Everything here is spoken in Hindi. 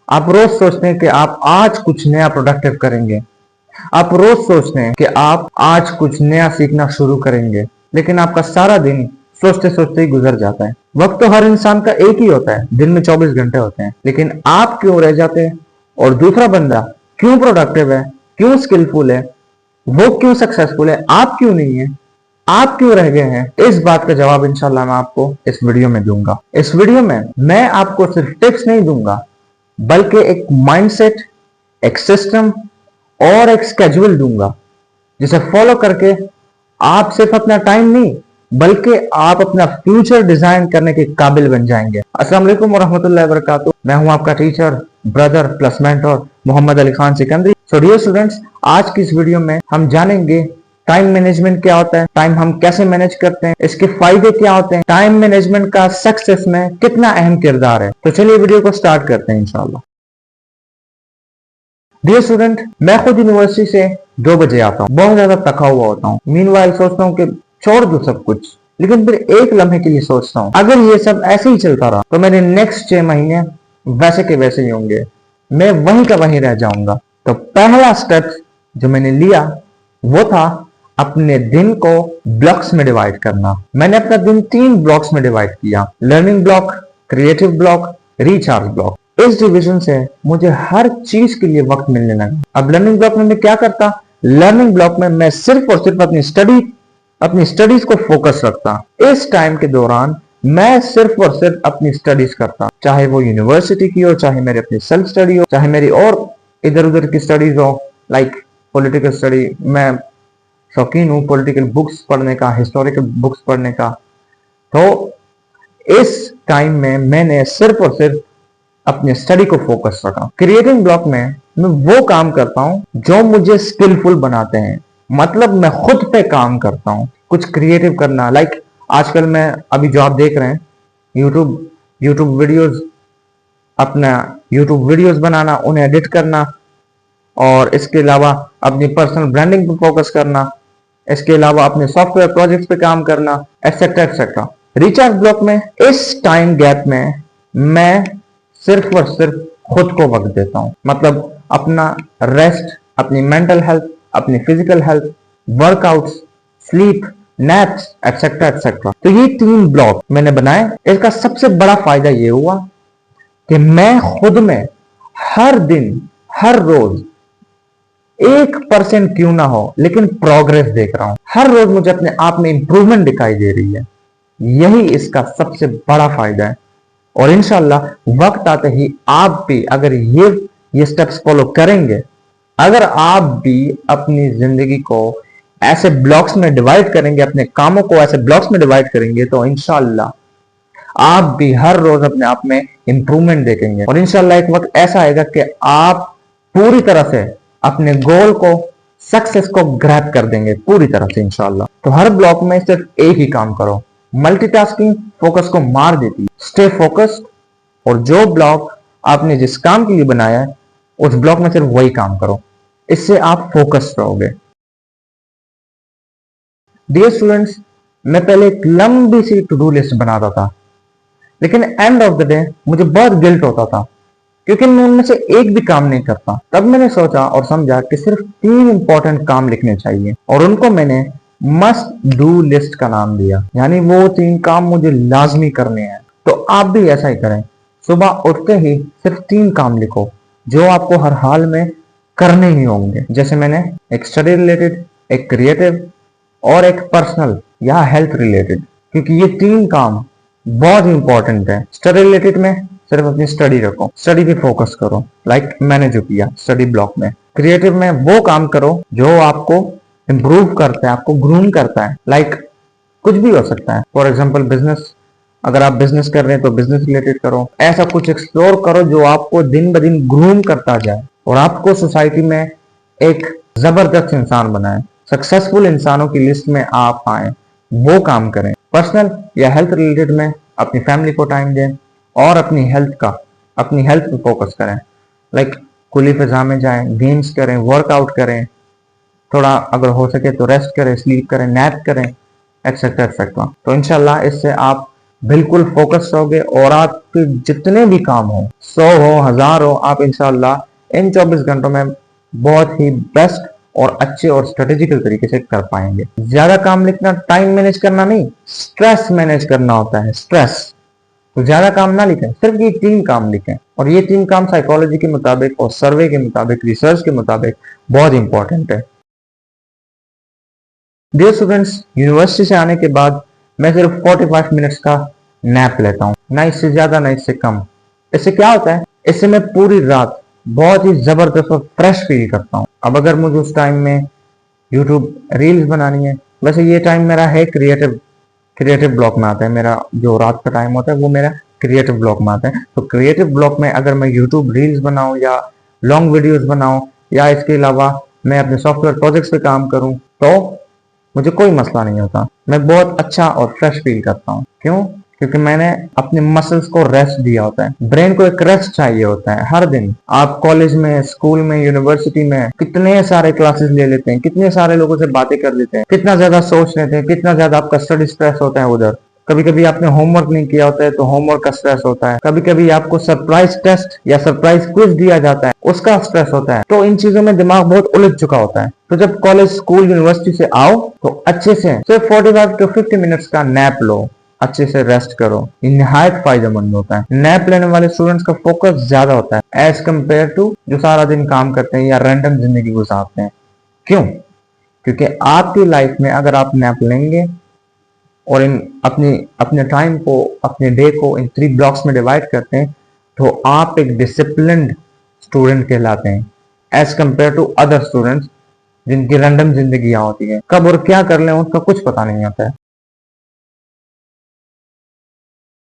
आप रोज सोचते हैं कि आप आज कुछ नया प्रोडक्टिव करेंगे। आप रोज सोचते हैं कि आप आज कुछ नया सीखना शुरू करेंगे, लेकिन आपका सारा दिन सोचते सोचते ही गुजर जाता है। वक्त तो हर इंसान का एक ही होता है, दिन में 24 घंटे होते हैं, लेकिन आप क्यों रह जाते हैं और दूसरा बंदा क्यों प्रोडक्टिव है, क्यों स्किलफुल है, वो क्यों सक्सेसफुल है, आप क्यों नहीं है, आप क्यों रह गए हैं? इस बात का जवाब इंशाल्लाह मैं आपको इस वीडियो में दूंगा। इस वीडियो में मैं आपको सिर्फ टिप्स नहीं दूंगा, बल्कि एक माइंडसेट, एक सिस्टम और एक स्केड्यूल दूंगा, जिसे फॉलो करके आप सिर्फ अपना टाइम नहीं बल्कि आप अपना फ्यूचर डिजाइन करने के काबिल बन जाएंगे। अस्सलाम वालेकुम वरहमतुल्लाहि वबरकातुहू। मैं हूं आपका teacher, brother plus mentor Mohammad Ali Khan Sikandari. So dear students, आज की इस वीडियो में हम जानेंगे टाइम मैनेजमेंट क्या होता है, टाइम हम कैसे मैनेज करते हैं, इसके फायदे क्या होते हैं, टाइम मैनेजमेंट का सक्सेस में कितना अहम किरदार है। तो चलिए वीडियो को स्टार्ट करते हैं इंशाल्लाह। डियर स्टूडेंट, मैं खुद यूनिवर्सिटी से 2 बजे आता हूँ, बहुत ज्यादा थका हुआ होता हूँ। मीनवाइल सोचता हूँ कि छोड़ दूं सब कुछ, लेकिन फिर एक लम्हे के लिए सोचता हूँ अगर ये सब ऐसे ही चलता रहा तो मेरे नेक्स्ट 6 महीने वैसे के वैसे ही होंगे, मैं वहीं का वहीं रह जाऊंगा। तो पहला स्टेप जो मैंने लिया वो था अपने दिन को ब्लॉक्स में डिवाइड करना। मैंने अपना दिन 3 ब्लॉक्स में डिवाइड किया, learning block, creative block, recharge block. इस डिवीजन से मुझे हर चीज के लिए वक्त मिलने लगा। अब लर्निंग ब्लॉक में मैं क्या करता, लर्निंग ब्लॉक में मैं सिर्फ और सिर्फ अपनी स्टडीज को फोकस रखता। इस टाइम के दौरान मैं सिर्फ और सिर्फ अपनी स्टडीज करता, चाहे वो यूनिवर्सिटी की हो, चाहे मेरी अपनी सेल्फ स्टडी हो, चाहे मेरी और इधर उधर की स्टडीज हो, लाइक पॉलिटिकल स्टडी। मैं शौकीन हूँ पॉलिटिकल बुक्स पढ़ने का, हिस्टोरिकल बुक्स पढ़ने का। तो इस टाइम में मैंने सिर्फ और सिर्फ अपने स्टडी को फोकस रखा। क्रिएटिंग ब्लॉक में मैं वो काम करता हूँ जो मुझे स्किलफुल बनाते हैं, मतलब मैं खुद पे काम करता हूँ, कुछ क्रिएटिव करना। लाइक आजकल मैं अभी जो आप देख रहे हैं यूट्यूब वीडियोस, अपना यूट्यूब वीडियोस बनाना, उन्हें एडिट करना, और इसके अलावा अपनी पर्सनल ब्रांडिंग पे फोकस करना, इसके अलावा अपने सॉफ्टवेयर प्रोजेक्ट्स पे काम करना, एक्सेट्रा एक्सेट्रा। रिचार्ज ब्लॉक में इस टाइम गैप में मैं सिर्फ और सिर्फ खुद को वक्त देता हूं, मतलब अपना रेस्ट, अपनी मेंटल हेल्थ, अपनी physical health, workouts, sleep, naps, etcetera etcetera. तो ये 3 ब्लॉक मैंने बनाए। इसका सबसे बड़ा फायदा ये हुआ कि मैं खुद में हर दिन, हर रोज 1% क्यों ना हो, लेकिन प्रोग्रेस देख रहा हूं। हर रोज मुझे अपने आप में इंप्रूवमेंट दिखाई दे रही है। यही इसका सबसे बड़ा फायदा है। और इंशाल्लाह वक्त आते ही आप भी अगर ये स्टेप्स फॉलो करेंगे, अगर आप भी अपनी जिंदगी को ऐसे ब्लॉक्स में डिवाइड करेंगे, अपने कामों को ऐसे ब्लॉक्स में डिवाइड करेंगे, तो इंशाल्लाह आप भी हर रोज अपने आप में इंप्रूवमेंट देखेंगे। और इंशाल्लाह एक वक्त ऐसा आएगा कि आप पूरी तरह से अपने गोल को, सक्सेस को ग्रैब कर देंगे पूरी तरह से इंशाल्लाह। तो हर ब्लॉक में सिर्फ एक ही काम करो। मल्टीटास्किंग फोकस को मार देती है। स्टे फोकस्ड, और जो ब्लॉक आपने जिस काम के लिए बनाया है उस ब्लॉक में सिर्फ वही काम करो, इससे आप फोकस्ड रहोगे। डियर स्टूडेंट्स, मैं पहले एक लंबी सी टू डू लिस्ट बनाता था, लेकिन एंड ऑफ द डे मुझे बहुत गिल्ट होता था क्योंकि मैं उनमें से एक भी काम नहीं करता। तब मैंने सोचा और समझा कि सिर्फ 3 इंपॉर्टेंट काम लिखने चाहिए, और उनको मैंने मस्ट डू लिस्ट का नाम दिया, यानी वो 3 काम मुझे लाजमी करने हैं। तो आप भी ऐसा ही करें, सुबह उठते ही सिर्फ 3 काम लिखो जो आपको हर हाल में करने ही होंगे। जैसे मैंने एक स्टडी रिलेटेड, एक क्रिएटिव और एक पर्सनल या हेल्थ रिलेटेड, क्योंकि ये 3 काम बहुत इंपॉर्टेंट है। स्टडी रिलेटेड में सिर्फ अपनी स्टडी रखो, स्टडी पे फोकस करो, लाइक मैंने जो किया स्टडी ब्लॉक में। क्रिएटिव में वो काम करो जो आपको इंप्रूव करता है, आपको ग्रूम करता है, लाइक कुछ भी हो सकता है। फॉर एग्जांपल बिजनेस, अगर आप बिजनेस कर रहे हैं तो बिजनेस रिलेटेड करो। ऐसा कुछ एक्सप्लोर करो जो आपको दिन ब दिन ग्रूम करता जाए और आपको सोसाइटी में एक जबरदस्त इंसान बनाए, सक्सेसफुल इंसानों की लिस्ट में आप आए, वो काम करें। पर्सनल या हेल्थ रिलेटेड में अपनी फैमिली को टाइम दें और अपनी हेल्थ पे फोकस करें, लाइक खुली फिजा में जाएं, गेम्स करें, वर्कआउट करें, थोड़ा अगर हो सके तो रेस्ट करें, स्लीप करें, नैप करें, एक्सेट्रा एक्सेट्रा। तो इंशाल्लाह इससे आप बिल्कुल फोकस रहोगे और आपके जितने भी काम हो, 100 हो 1000 हो, आप इंशाल्लाह इन 24 घंटों में बहुत ही बेस्ट और अच्छे और स्ट्रेटेजिकल तरीके से कर पाएंगे। ज्यादा काम लिखना टाइम मैनेज करना नहीं, स्ट्रेस मैनेज करना होता है, स्ट्रेस। तो ज्यादा काम ना लिखें, सिर्फ ये 3 काम लिखें, और ये 3 काम साइकोलॉजी के मुताबिक और सर्वे के मुताबिक, रिसर्च के मुताबिक बहुत इंपॉर्टेंट है। डियर स्टूडेंट्स, यूनिवर्सिटी से आने के बाद मैं सिर्फ 45 मिनट्स का नैप लेता हूँ, ना इससे ज्यादा ना इससे कम। इससे क्या होता है, इससे मैं पूरी रात बहुत ही जबरदस्त और फ्रेश फील करता हूँ। अब अगर मुझे उस टाइम में यूट्यूब रील्स बनानी है, वैसे ये टाइम मेरा है क्रिएटिव ब्लॉक में आता है। मेरा जो रात का टाइम होता है वो मेरा क्रिएटिव ब्लॉक में आता है। तो क्रिएटिव ब्लॉक में अगर मैं यूट्यूब रील्स बनाऊं या लॉन्ग वीडियोस बनाऊं या इसके अलावा मैं अपने सॉफ्टवेयर प्रोजेक्ट्स पे काम करूं, तो मुझे कोई मसला नहीं होता। मैं बहुत अच्छा और फ्रेश फील करता हूँ। क्यों? क्योंकि मैंने अपने मसल्स को रेस्ट दिया होता है। ब्रेन को एक रेस्ट चाहिए होता है हर दिन। आप कॉलेज में, स्कूल में, यूनिवर्सिटी में कितने सारे क्लासेस ले लेते हैं, कितने सारे लोगों से बातें कर लेते हैं, कितना ज्यादा सोच लेते हैं, कितना ज्यादा आपका स्टडी स्ट्रेस होता है उधर। कभी कभी आपने होमवर्क नहीं किया होता है तो होमवर्क का स्ट्रेस होता है। कभी कभी आपको सरप्राइज टेस्ट या सरप्राइज क्विज दिया जाता है, उसका स्ट्रेस होता है। तो इन चीजों में दिमाग बहुत उलझ चुका होता है। तो जब कॉलेज, स्कूल, यूनिवर्सिटी से आओ तो अच्छे से सिर्फ 45 टू 50 मिनट्स का नैप लो, अच्छे से रेस्ट करो। ये निहायत फायदेमंद होता है। नैप लेने वाले स्टूडेंट्स का फोकस ज्यादा होता है एज कम्पेयर टू जो सारा दिन काम करते हैं या रैंडम जिंदगी गुजारते हैं। क्यों? क्योंकि आपकी लाइफ में अगर आप नैप लेंगे और इन अपने टाइम को, अपने डे को इन 3 ब्लॉक्स में डिवाइड करते हैं, तो आप एक डिसिप्लिन्ड स्टूडेंट कहलाते हैं as compared to other students जिनकी रैंडम जिंदगियां होती है। कब और क्या कर लें उसका कुछ पता नहीं होता है।